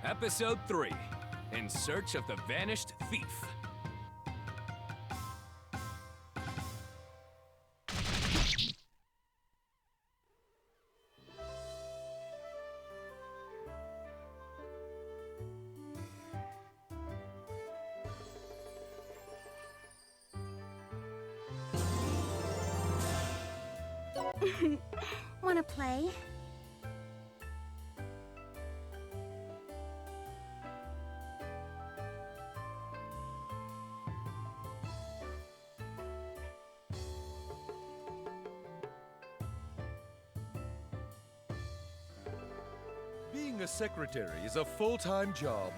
Episode 3, In Search of the Vanished Thief. Wanna play? Being a secretary is a full-time job.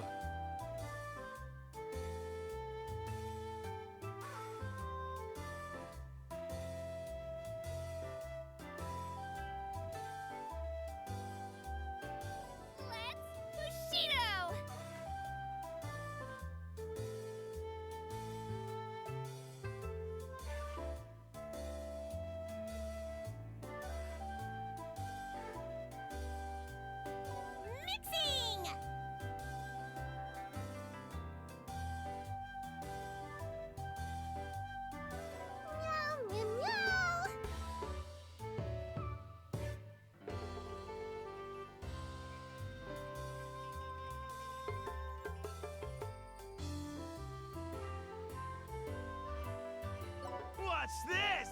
What's this?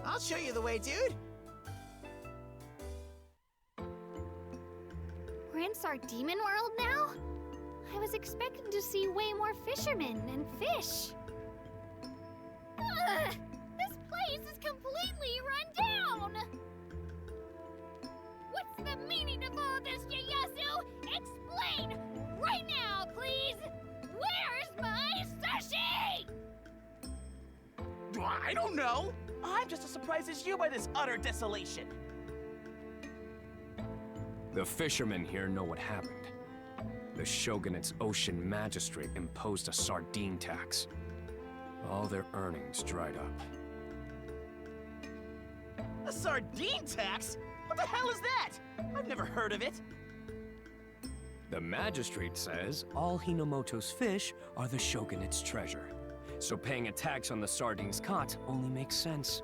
I'll show you the way, dude. We're in Sardemon World now? I was expecting to see way more fishermen and fish. Ugh! This place is completely run down! What's the meaning of all this, Ieyasu? Explain! Right now, please! Where's my sushi? I don't know. I'm just as surprised as you by this utter desolation. The fishermen here know what happened. The Shogunate's ocean magistrate imposed a sardine tax. All their earnings dried up. A sardine tax? What the hell is that? I've never heard of it. The magistrate says all Hinomoto's fish are the Shogunate's treasure. So paying a tax on the sardines caught only makes sense.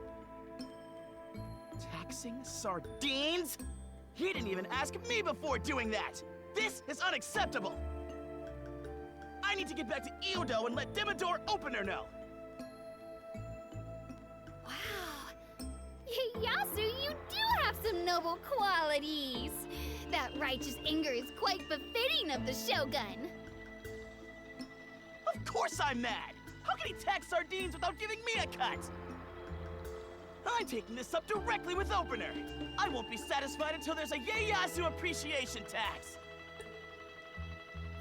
Taxing sardines? He didn't even ask me before doing that! This is unacceptable! I need to get back to Iodo and let Demodor Opener know! Wow! Ieyasu, you do have some noble qualities! That righteous anger is quite befitting of the Shogun! Of course I'm mad! How can he tax sardines without giving me a cut? I'm taking this up directly with Opener. I won't be satisfied until there's a Ieyasu appreciation tax.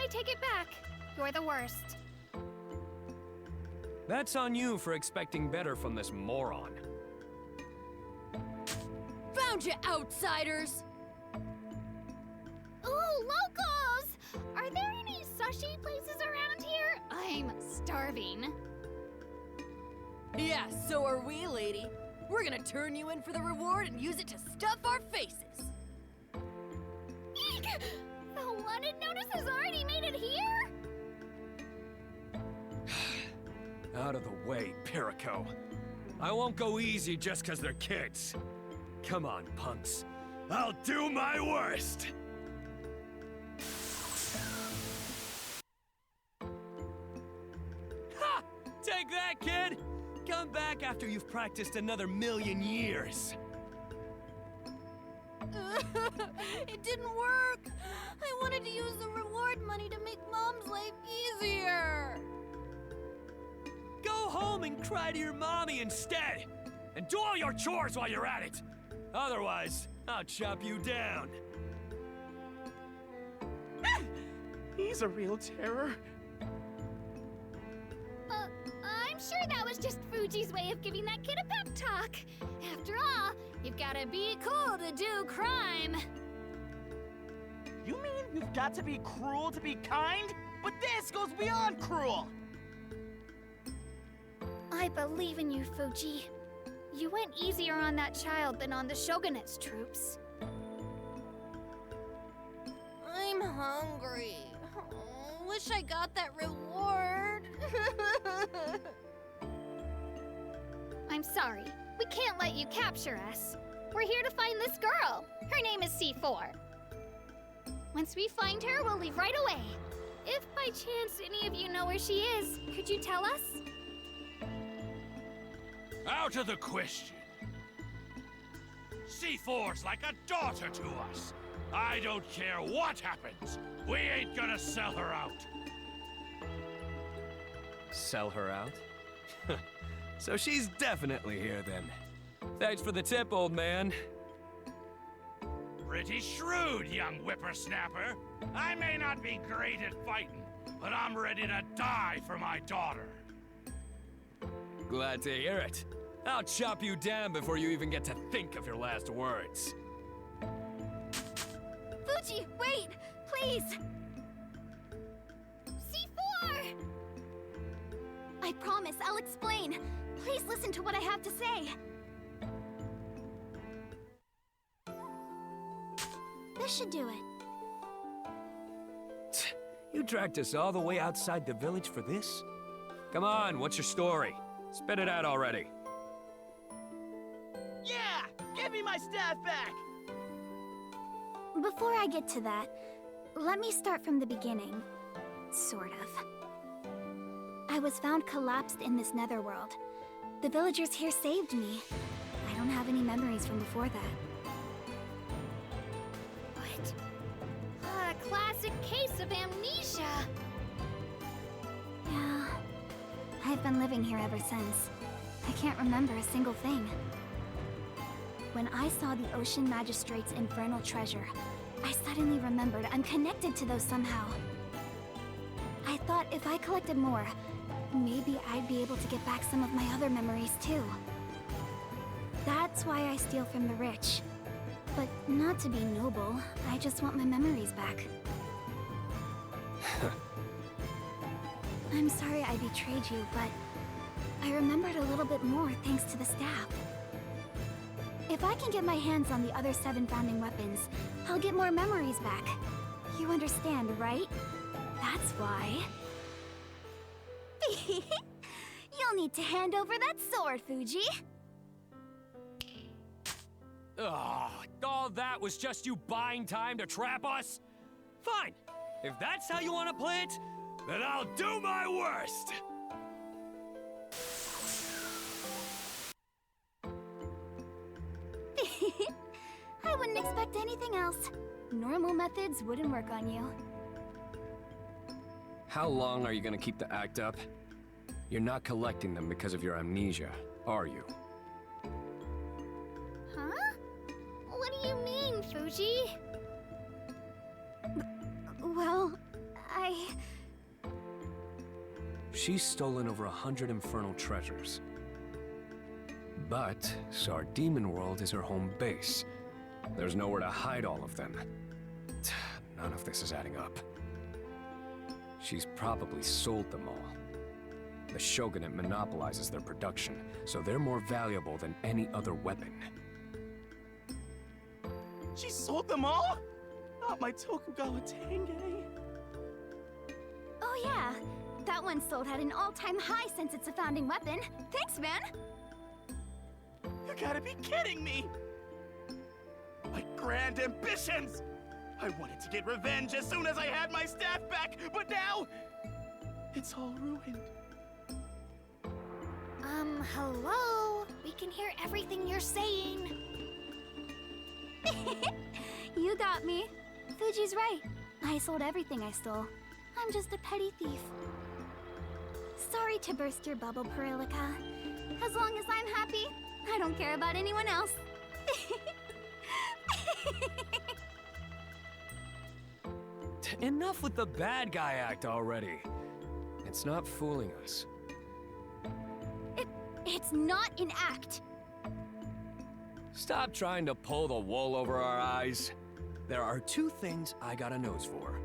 I take it back. You're the worst. That's on you for expecting better from this moron. Found you, outsiders! Ooh, locals! Are there any sushi places around here? I'm starving. Yeah, so are we, lady. We're gonna turn you in for the reward and use it to stuff our faces. Eek! The wanted notice has already made it here? Out of the way, Perico. I won't go easy just 'cause they're kids. Come on, punks. I'll do my worst! Ha! Take that, kid! Come back after you've practiced another 1,000,000 years. It didn't work! I wanted to use the reward money to make Mom's life easier! Go home and cry to your mommy instead! And do all your chores while you're at it! Otherwise, I'll chop you down. He's a real terror. I'm sure that was just Fuji's way of giving that kid a pep talk. After all, you've gotta be cool to do crime. You mean you've got to be cruel to be kind? But this goes beyond cruel! I believe in you, Fuji. You went easier on that child than on the Shogunate's troops. I'm hungry. Oh, wish I got that reward. I'm sorry. We can't let you capture us. We're here to find this girl. Her name is C4. Once we find her, we'll leave right away. If by chance any of you know where she is, could you tell us? Out of the question. C4's like a daughter to us. I don't care what happens. We ain't gonna sell her out. Sell her out? So she's definitely here then. Thanks for the tip, old man. Pretty shrewd, young whippersnapper. I may not be great at fighting, but I'm ready to die for my daughter. Glad to hear it. I'll chop you down before you even get to think of your last words. Fuji, wait! Please! C4! I promise, I'll explain. Please listen to what I have to say. This should do it. You dragged us all the way outside the village for this? Come on, what's your story? Spit it out already. Yeah! Give me my staff back! Before I get to that, let me start from the beginning. Sort of. I was found collapsed in this netherworld. The villagers here saved me. I don't have any memories from before that. What? A classic case of amnesia. Yeah. I've been living here ever since. I can't remember a single thing. When I saw the Ocean Magistrate's infernal treasure, I suddenly remembered I'm connected to those somehow. I thought if I collected more, maybe I'd be able to get back some of my other memories too. That's why I steal from the rich. But not to be noble, I just want my memories back. I'm sorry I betrayed you, but I remembered a little bit more thanks to the staff. If I can get my hands on the other 7 founding weapons, I'll get more memories back. You understand, right? That's why. You'll need to hand over that sword, Fuji. Ugh, all that was just you buying time to trap us? Fine. If that's how you want to play it, then I'll do my worst. I wouldn't expect anything else. Normal methods wouldn't work on you. How long are you gonna keep the act up? You're not collecting them because of your amnesia, are you? Huh? What do you mean, Fuji? Well, She's stolen over 100 infernal treasures. But Sardemon World is her home base. There's nowhere to hide all of them. None of this is adding up. She's probably sold them all. The Shogunate monopolizes their production, so they're more valuable than any other weapon. She sold them all? Not my Tokugawa Tenge. Oh yeah, that one sold at an all-time high since it's a founding weapon. Thanks, man. You gotta be kidding me! My grand ambitions! I wanted to get revenge as soon as I had my staff back, but now it's all ruined. Hello? We can hear everything you're saying. You got me. Fuji's right. I sold everything I stole. I'm just a petty thief. Sorry to burst your bubble, Perilika. As long as I'm happy, I don't care about anyone else. Enough with the bad guy act already. It's not fooling us. It's not an act. Stop trying to pull the wool over our eyes. There are two things I got a nose for.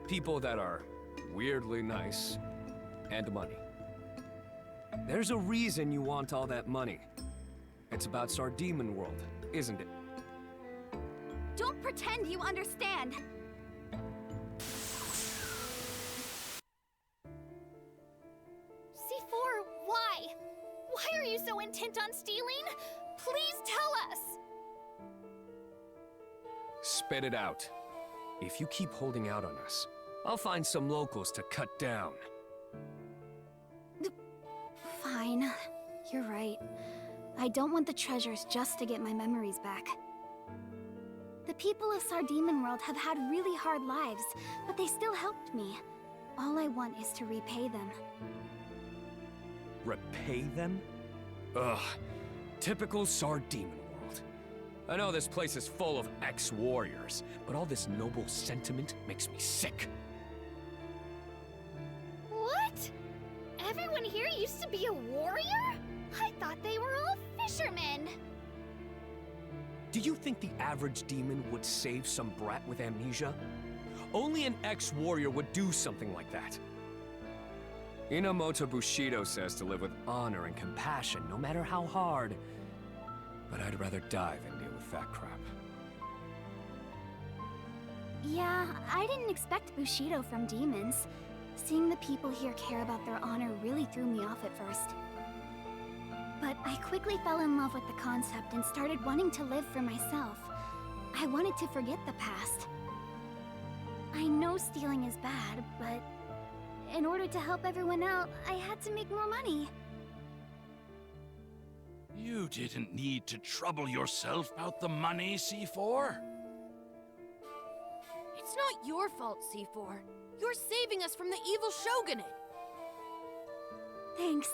People that are weirdly nice, and money. There's a reason you want all that money. It's about Sardemon World, isn't it? Don't pretend you understand. C4, why? Why are you so intent on stealing? Please tell us! Spit it out. If you keep holding out on us, I'll find some locals to cut down. Fine. You're right. I don't want the treasures just to get my memories back. The people of Sardemon World have had really hard lives, but they still helped me. All I want is to repay them. Repay them? Ugh. Typical Sardemon World. I know this place is full of ex-warriors, but all this noble sentiment makes me sick. What? Everyone here used to be a warrior? I thought they were all fishermen. Do you think the average demon would save some brat with amnesia? Only an ex-warrior would do something like that. Inamoto Bushido says to live with honor and compassion, no matter how hard. But I'd rather die than deal with that crap. Yeah, I didn't expect Bushido from demons. Seeing the people here care about their honor really threw me off at first. But I quickly fell in love with the concept and started wanting to live for myself. I wanted to forget the past. I know stealing is bad, but in order to help everyone out, I had to make more money. You didn't need to trouble yourself about the money, C4. It's not your fault, C4. You're saving us from the evil shogunate. Thanks.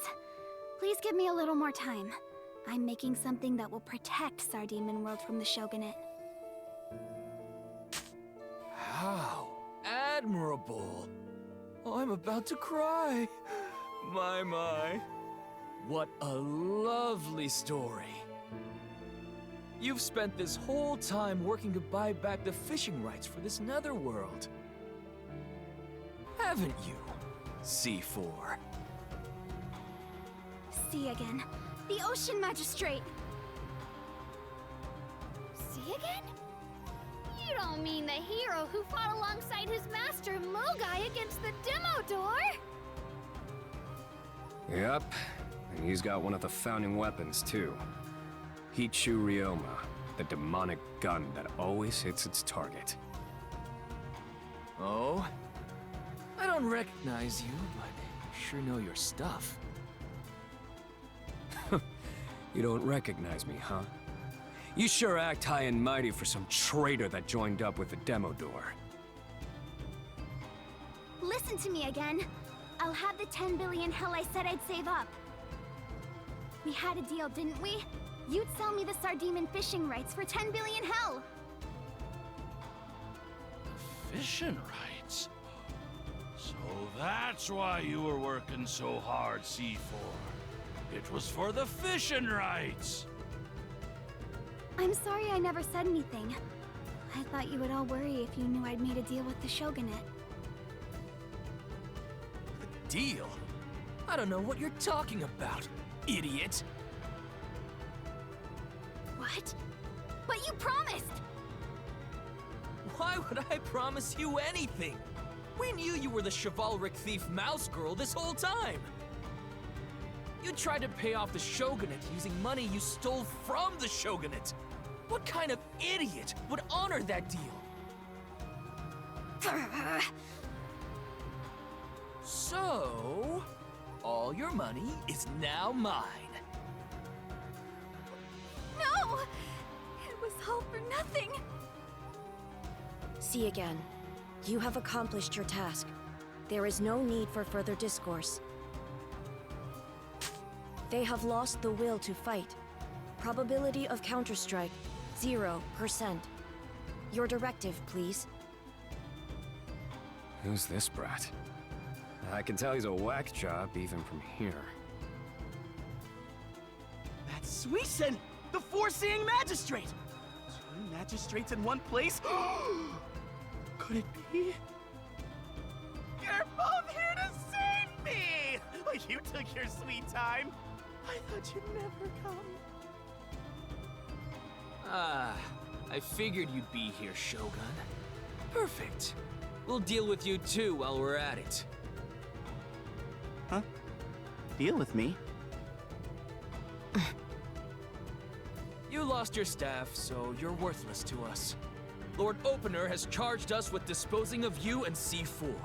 Please give me a little more time. I'm making something that will protect Sardemon World from the shogunate. How admirable. Oh, I'm about to cry. My. What a lovely story. You've spent this whole time working to buy back the fishing rights for this netherworld. Haven't you, C4? See again. The Ocean Magistrate! See again? You don't mean the hero who fought alongside his master Mogai against the Demodor? Yep, and he's got one of the founding weapons, too. Hichu Ryoma, the demonic gun that always hits its target. Oh? I don't recognize you, but I sure know your stuff. You don't recognize me, huh? You sure act high and mighty for some traitor that joined up with the Demodor. Listen to me again. I'll have the 10 billion hell I said I'd save up. We had a deal, didn't we? You'd sell me the Sardemon fishing rights for 10 billion hell. Fishing rights? So that's why you were working so hard, C4. It was for the fishing rights. I'm sorry I never said anything. I thought you would all worry if you knew I'd made a deal with the shogunate. Deal? I don't know what you're talking about, idiot. What? But you promised! Why would I promise you anything? We knew you were the chivalric thief Mouse Girl this whole time. You tried to pay off the shogunate using money you stole from the shogunate. What kind of idiot would honor that deal? So, all your money is now mine. No! It was all for nothing! See again. You have accomplished your task. There is no need for further discourse. They have lost the will to fight. Probability of counterstrike, 0%. Your directive, please. Who's this brat? I can tell he's a whack job even from here. That's Suisen, the foreseeing magistrate! 2 magistrates in one place? Could it be? You're both here to save me! You took your sweet time. I thought you'd never come. Ah, I figured you'd be here, Shogun. Perfect. We'll deal with you too while we're at it. Huh? Deal with me? You lost your staff, so you're worthless to us. Lord Opener has charged us with disposing of you and C4.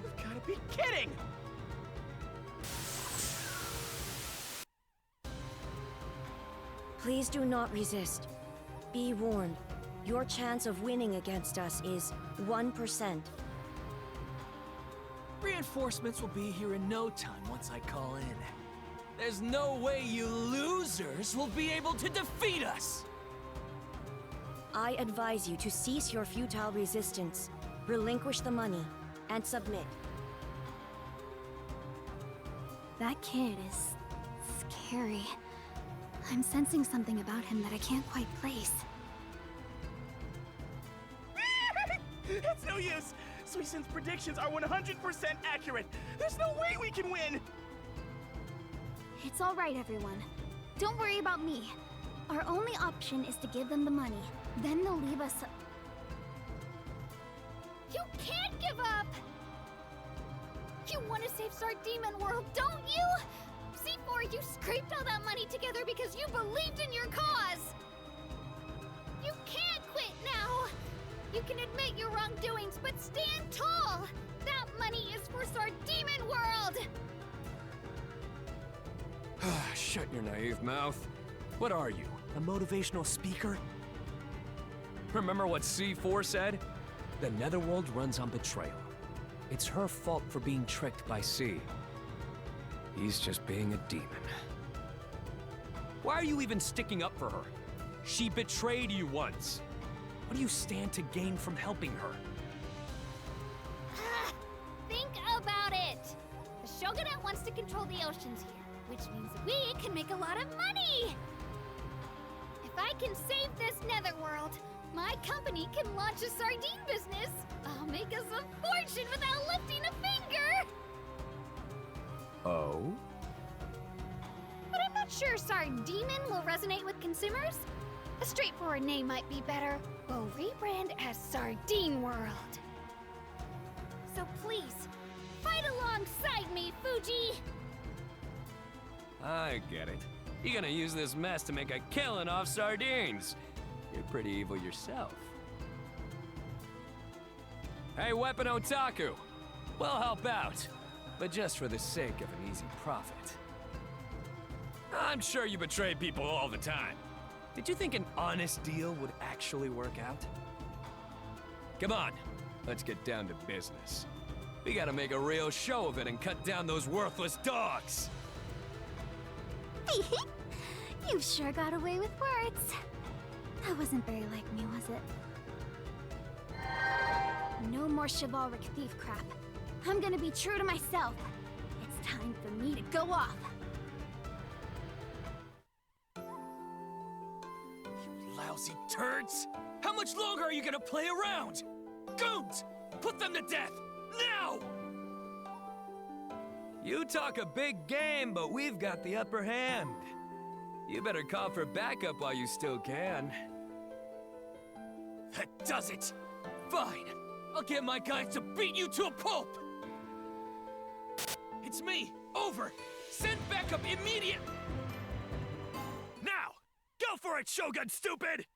You've gotta be kidding! Please do not resist. Be warned, your chance of winning against us is 1%. Reinforcements will be here in no time once I call in. There's no way you losers will be able to defeat us! I advise you to cease your futile resistance, relinquish the money, and submit. That kid is scary. I'm sensing something about him that I can't quite place. It's no use! Suisen's predictions are 100% accurate! There's no way we can win! It's all right, everyone. Don't worry about me. Our only option is to give them the money. Then they'll leave us... You can't give up! You want to save Sardemon World, don't you? C4, you scraped all that money together because you believed in your cause! You can't quit now! You can admit your wrongdoings, but stand tall! That money is for Sardemon World! Shut your naive mouth. What are you, a motivational speaker? Remember what C4 said? The Netherworld runs on betrayal. It's her fault for being tricked by C. He's just being a demon. Why are you even sticking up for her? She betrayed you once. What do you stand to gain from helping her? Think about it! The Shogunate wants to control the oceans here, which means we can make a lot of money! If I can save this Netherworld, my company can launch a sardine business! I'll make us a fortune without lifting a finger! Oh? But I'm not sure Sardemon will resonate with consumers. A straightforward name might be better. We'll rebrand as Sardine World. So please, fight alongside me, Fuji! I get it. You're gonna use this mess to make a killing off sardines. You're pretty evil yourself. Hey, Weapon Otaku! We'll help out, but just for the sake of an easy profit. I'm sure you betray people all the time. Did you think an honest deal would actually work out? Come on, let's get down to business. We gotta make a real show of it and cut down those worthless dogs. You sure got away with words. That wasn't very like me, was it? No more chivalric thief crap. I'm gonna be true to myself. It's time for me to go off. You lousy turds! How much longer are you gonna play around? Goons! Put them to death! Now! You talk a big game, but we've got the upper hand. You better call for backup while you still can. That does it! Fine! I'll get my guys to beat you to a pulp! It's me! Over! Send backup immediate! Now! Go for it, Shogun, stupid!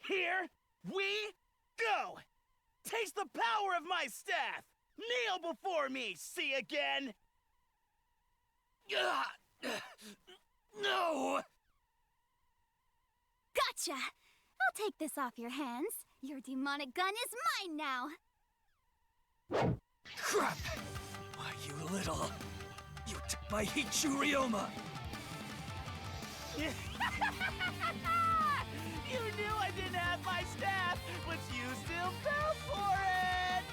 Here we go! Taste the power of my staff! Kneel before me, see again! No! Gotcha! I'll take this off your hands. Your demonic gun is mine now. Crap! Why, you little... You took my Hichurioma! You knew I didn't have my staff! but you still fell for it!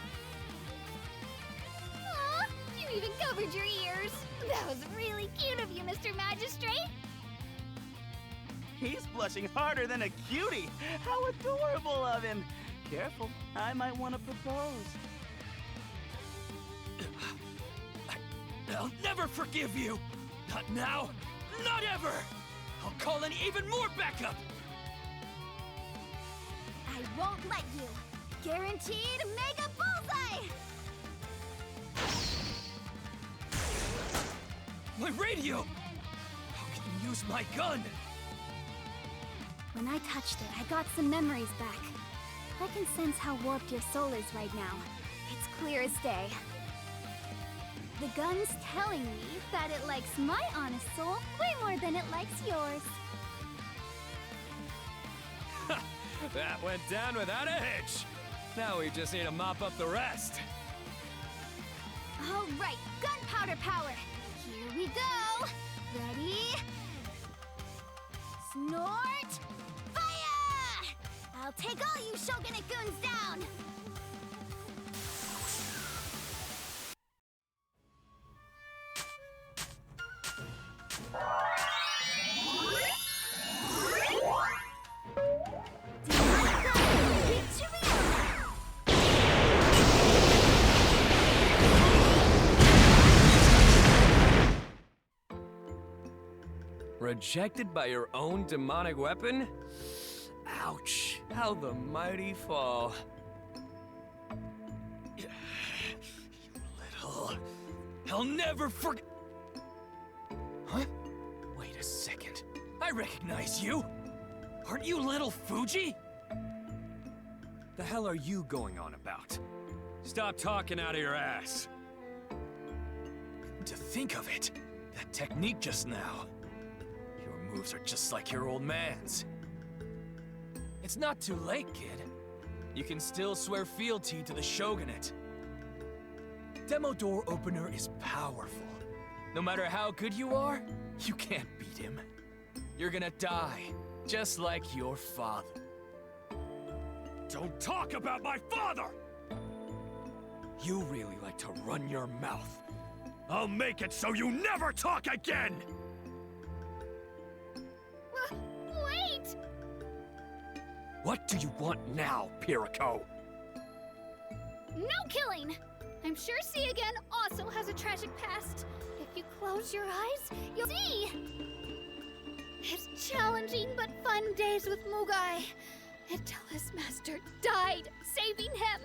Aw, you even covered your ears. That was really cute of you, Mr. Magistrate. He's blushing harder than a cutie. How adorable of him. Careful, I might want to propose. I'll never forgive you! Not now, not ever! I'll call in even more backup! I won't let you. Guaranteed mega bullseye! My radio! How can you use my gun? When I touched it, I got some memories back. I can sense how warped your soul is right now. It's clear as day. The gun's telling me that it likes my honest soul way more than it likes yours. That went down without a hitch. Now we just need to mop up the rest. All right, gunpowder power. Here we go. Ready? Snort! Fire! I'll take all you Shogunate goons down! Rejected by your own demonic weapon? Ouch. How the mighty fall. You little... I'll never forget... Huh? Wait a second. I recognize you! Aren't you little Fuji? The hell are you going on about? Stop talking out of your ass. To think of it, that technique just now. Your moves are just like your old man's. It's not too late, kid. You can still swear fealty to the Shogunate. Demo door opener is powerful. No matter how good you are, you can't beat him. You're gonna die, just like your father. Don't talk about my father! You really like to run your mouth. I'll make it so you never talk again! Wait! What do you want now, Piriko? No killing! I'm sure See Again also has a tragic past. If you close your eyes, you'll see! His challenging but fun days with Mugai. Until his master died, saving him.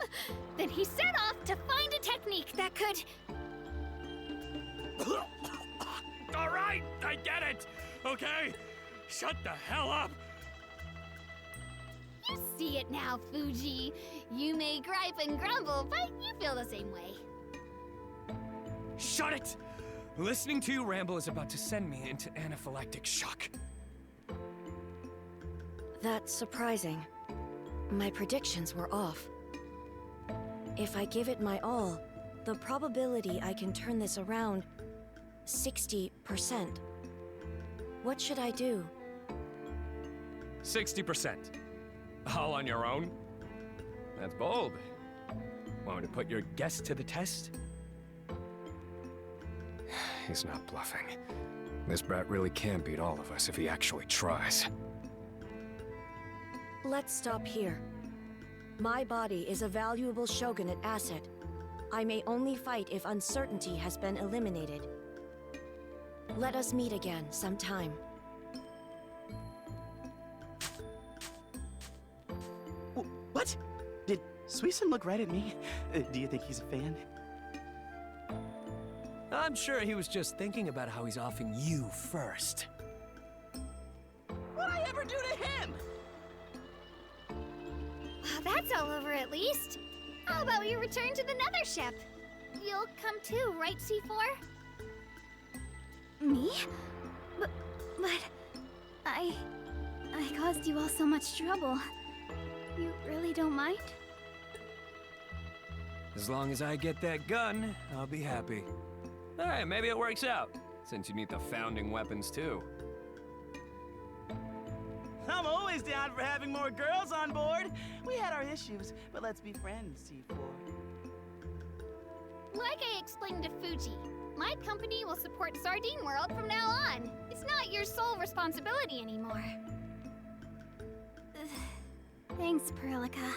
Then he set off to find a technique that could... All right, I get it, okay? Shut the hell up! You see it now, Fuji. You may gripe and grumble, but you feel the same way. Shut it! Listening to you ramble is about to send me into anaphylactic shock. That's surprising. My predictions were off. If I give it my all, the probability I can turn this around... 60%. What should I do? 60%. All on your own? That's bold. Want me to put your guess to the test? He's not bluffing. This brat really can beat all of us if he actually tries. Let's stop here. My body is a valuable Shogunate asset. I may only fight if uncertainty has been eliminated. Let us meet again sometime. What? Did Suisun look right at me? Do you think he's a fan? I'm sure he was just thinking about how he's offing you first. What'd I ever do to him? Well, that's all over at least. How about we return to the Nether ship? You'll come too, right, C4? Me? But I caused you all so much trouble. You really don't mind? As long as I get that gun, I'll be happy. Hey, maybe it works out, since you need the founding weapons too. I'm always down for having more girls on board. We had our issues, but let's be friends, C4. Like I explained to Fuji, my company will support Sardine World from now on. It's not your sole responsibility anymore. Thanks, Perlica.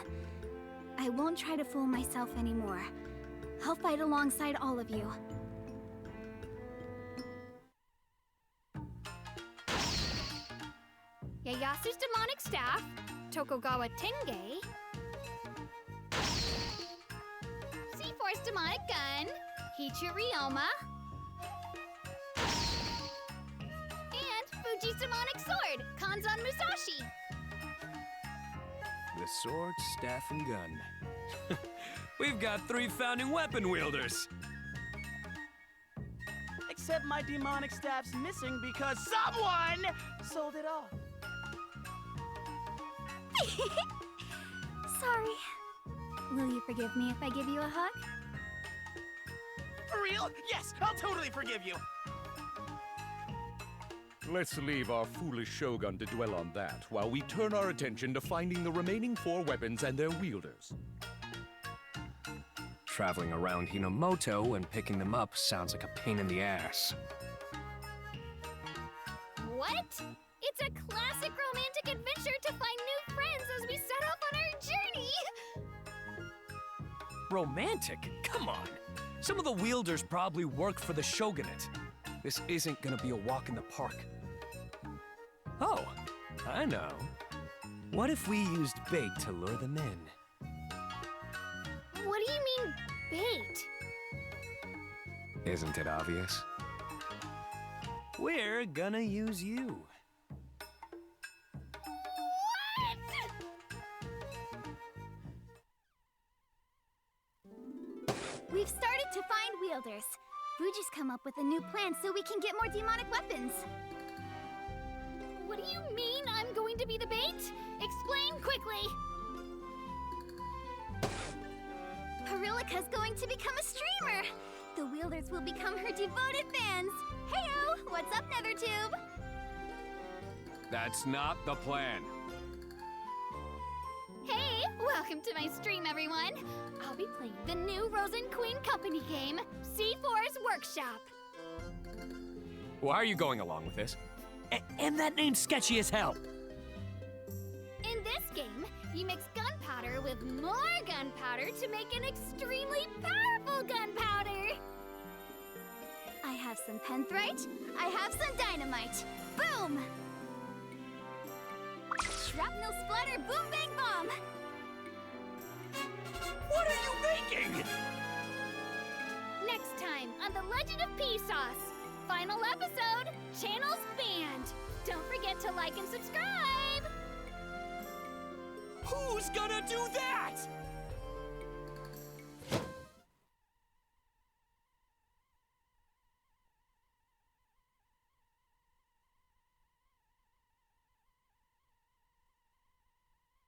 I won't try to fool myself anymore. I'll fight alongside all of you. Yayasu's demonic staff, Tokugawa Tenge, C4's demonic gun, Hichu Ryoma, and Fuji's demonic sword, Kanzan Musashi. The sword, staff, and gun. We've got 3 founding weapon wielders. Except my demonic staff's missing because someone sold it off. Sorry. Will you forgive me if I give you a hug? For real? Yes, I'll totally forgive you. Let's leave our foolish Shogun to dwell on that while we turn our attention to finding the remaining 4 weapons and their wielders. Traveling around Hinomoto and picking them up sounds like a pain in the ass. What? It's a classic romantic adventure to find new friends as we set off on our journey! Romantic? Come on! Some of the wielders probably work for the Shogunate. This isn't gonna be a walk in the park. Oh, I know. What if we used bait to lure them in? What do you mean, bait? Isn't it obvious? We're gonna use you. We've started to find wielders. Fuji's come up with a new plan so we can get more demonic weapons. What do you mean I'm going to be the bait? Explain quickly! Perilica's going to become a streamer. The wielders will become her devoted fans. Heyo! What's up, Nethertube? That's not the plan. Hey, welcome to my stream, everyone. I'll be playing the new Rosen Queen Company game, C4's Workshop. Why are you going along with this? And that name's sketchy as hell. In this game, you mix gunpowder with more gunpowder to make an extremely powerful gunpowder. I have some penthrite. I have some dynamite. Boom! Shrapnel splatter boom bang bomb! What are you making? Next time on The Legend of Pea Sauce. Final episode, channels banned. Don't forget to like and subscribe. Who's gonna do that?